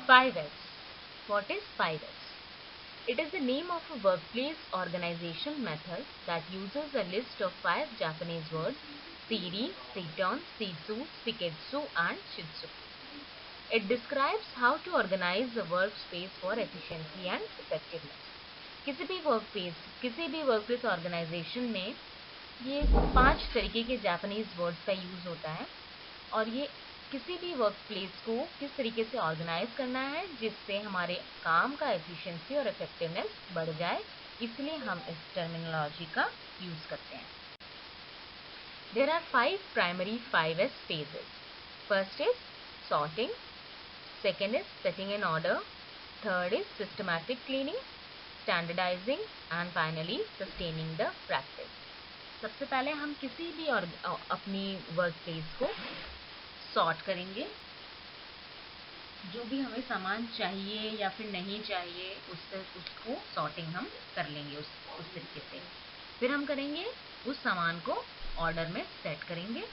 5S. What is 5S? It is the name of a workplace organization method that uses a list of 5 Japanese words: Siri, Seton, Sisu, Siketsu, and Shitsu. It describes how to organize a workspace for efficiency and effectiveness. किसी भी workplace organisation में ये 5 तरीके के Japanese words का use होता है और ये किसी भी वर्क प्लेस को किस तरीके से ऑर्गेनाइज करना है जिससे हमारे काम का एफिशिएंसी और इफेक्टिवनेस बढ़ जाए, इसलिए हम इस टर्मिनोलॉजी का यूज करते हैं। There are 5 primary 5S phases. First is sorting, second is setting in order, third is systematic cleaning, standardizing and finally sustaining the practice. सबसे पहले हम किसी भी अपनी वर्क प्लेस को सॉर्ट करेंगे, जो भी हमें सामान चाहिए या फिर नहीं चाहिए उसको सॉर्टिंग हम कर लेंगे उस तरीके से। फिर हम करेंगे उस सामान को ऑर्डर में सेट करेंगे,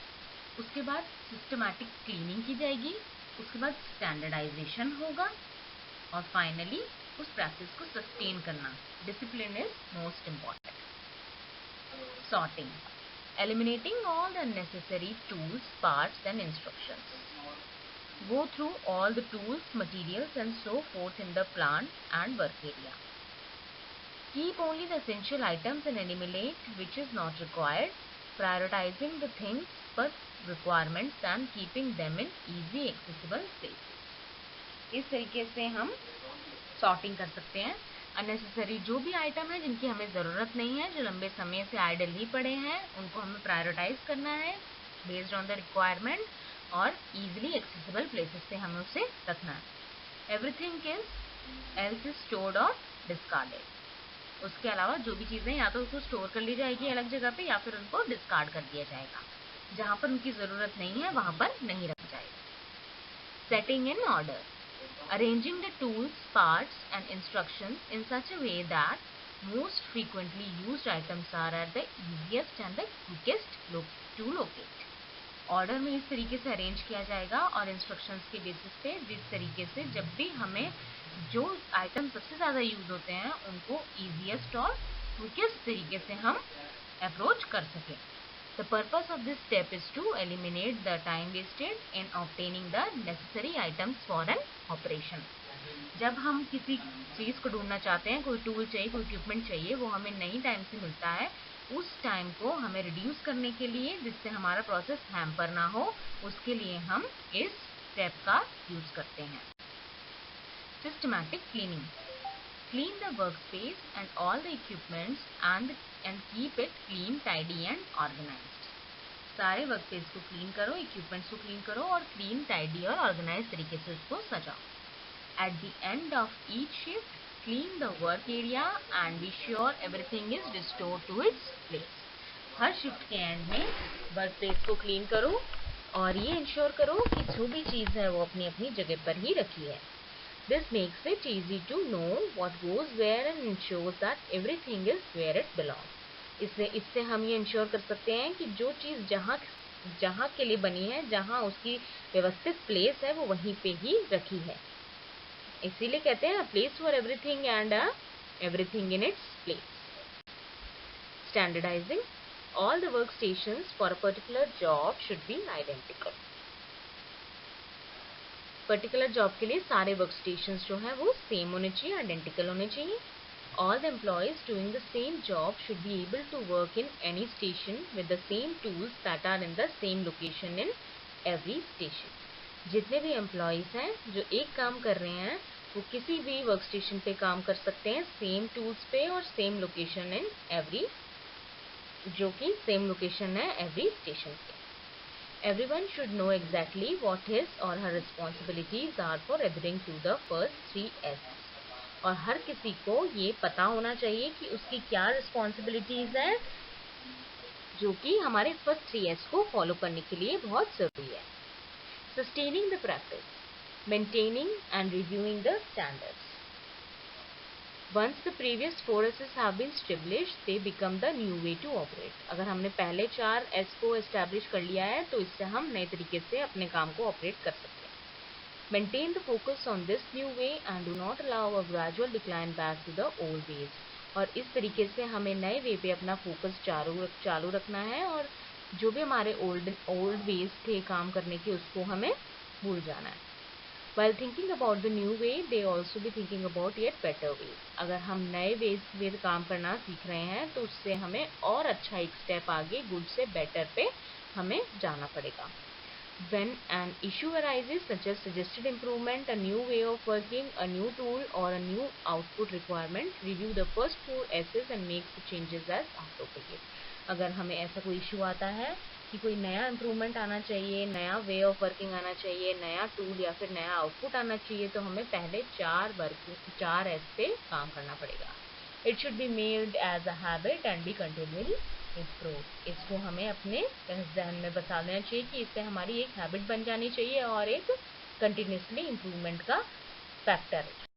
उसके बाद सिस्टमैटिक क्लीनिंग की जाएगी, उसके बाद स्टैंडर्डाइजेशन होगा और फाइनली उस प्रैक्टिस को सस्टेन करना। Discipline is most important. Sorting, eliminating all the unnecessary tools, parts and instructions. Go through all the tools, materials and so forth in the plant and work area. Keep only the essential items and eliminate which is not required, prioritizing the things per requirements and keeping them in easy accessible places. इस तरीके से हम sorting कर सकते हैं। Unnecessary जो भी item है जिनकी हमें ज़रूरत नहीं है, जो लंबे समय से आइडल ही पड़े हैं, उनको हमें प्रायोरिटाइज करना है बेस्ड ऑन द रिक्वायरमेंट और इजीली एक्सेसिबल प्लेसेस पे हमें उसे रखना है। एवरीथिंग एल्स इज स्टोर्ड और डिस्कार्डेड। उसके अलावा जो भी चीज़ें या तो उसको स्टोर कर ली जाएगी अलग जगह पे या फिर उनको डिस्कार्ड कर दिया जाएगा। जहाँ पर उनकी ज़रूरत नहीं है वहाँ पर नहीं रखा जाएगा। Setting in order, arranging the tools, parts and instructions in such a way that most frequently used items are at the easiest and the quickest to locate. Order में इस तरीके से अरेंज किया जाएगा और इंस्ट्रक्शंस के बेसिस पे जिस तरीके से जब भी हमें जो आइटम सबसे ज़्यादा यूज होते हैं उनको ईजीएस्ट और क्विकेस्ट तरीके से हम अप्रोच कर सकें। The purpose of this step is to eliminate the time wasted in obtaining the necessary items for an operation. जब हम किसी चीज़ को ढूंढना चाहते हैं, कोई टूल चाहिए, कोई इक्विपमेंट चाहिए, वो हमें नई टाइम से मिलता है, उस टाइम को हमें रिड्यूस करने के लिए जिससे हमारा प्रोसेस हैम्पर ना हो, उसके लिए हम इस स्टेप का यूज करते हैं। Systematic cleaning. Clean the workspace and all the equipments and keep it clean, tidy and organized. सारे वर्कस्पेस को क्लीन करो, इक्विपमेंट्स को क्लीन करो और क्लीन, टाइडी और ऑर्गेनाइज तरीके से उसको सजाओ। At the end of each shift clean the work area and be sure everything is restored to its place. हर शिफ्ट के एंड में वर्क प्लेस को क्लीन करो और ये इंश्योर करो कि जो भी चीज़ है वो अपनी अपनी जगह पर ही रखी है। This makes it easy to know what goes where and ensures that everything is where it belongs. इससे हम ये इंश्योर कर सकते हैं कि जो चीज़ जहाँ के लिए बनी है, जहाँ उसकी व्यवस्थित प्लेस है, वो वहीं पे ही रखी है। इसीलिए कहते हैं place for everything and everything in its place. Standardising, all the work stations for a particular job should be identical. Particular job के लिए सारे वर्क स्टेशन जो है वो सेम होने चाहिए, आइडेंटिकल होने चाहिए। All the employees doing the same job should be able to work in any station with the same tools that are in the same location in every station. जितने भी employees हैं जो एक काम कर रहे हैं वो किसी भी वर्क स्टेशन पे काम कर सकते हैं सेम टूल्स पे और सेम लोकेशन इन एवरी, जो कि सेम लोकेशन है एवरी स्टेशन पे। Everyone should know exactly what his or her responsibilities are for adhering to the first 3S. और हर किसी को ये पता होना चाहिए कि उसकी क्या रिस्पॉन्सिबिलिटीज हैं जो कि हमारे फर्स्ट 3S को फॉलो करने के लिए बहुत जरूरी है। Sustaining the practice, maintaining and reviewing the standards. Once the previous 4S's have been established, they become the new way to operate. अगर हमने पहले 4S को एस्टैब्लिश कर लिया है तो इससे हम नए तरीके से अपने काम को ऑपरेट कर सकते हैं। Maintain the focus on this new way and do not allow a gradual decline back to the old ways. और इस तरीके से हमें नए वे पे अपना फोकस चालू रखना है और जो भी हमारे ओल्ड वेज थे काम करने के उसको हमें भूल जाना है. While thinking about the new way, they also be thinking about yet better ways. अगर हम नए वेज में काम करना सीख रहे हैं तो उससे हमें और अच्छा एक स्टेप आगे गुड से बेटर पे हमें जाना पड़ेगा. When an issue arises, such as suggested improvement, a new way of working, a new tool, or a new output requirement, review the first 4 S's and make the changes as appropriate. अगर हमें ऐसा कोई issue आता है कि कोई नया improvement आना चाहिए, नया वे ऑफ वर्किंग आना चाहिए, नया टूल या फिर नया आउटपुट आना चाहिए, तो हमें पहले 4 S पे काम करना पड़ेगा. It should be made as a habit and be continually improved. इसको हमें अपने जहन में बसा लेना चाहिए कि इससे हमारी एक हैबिट बन जानी चाहिए और एक कंटिन्यूसली इम्प्रूवमेंट का फैक्टर है.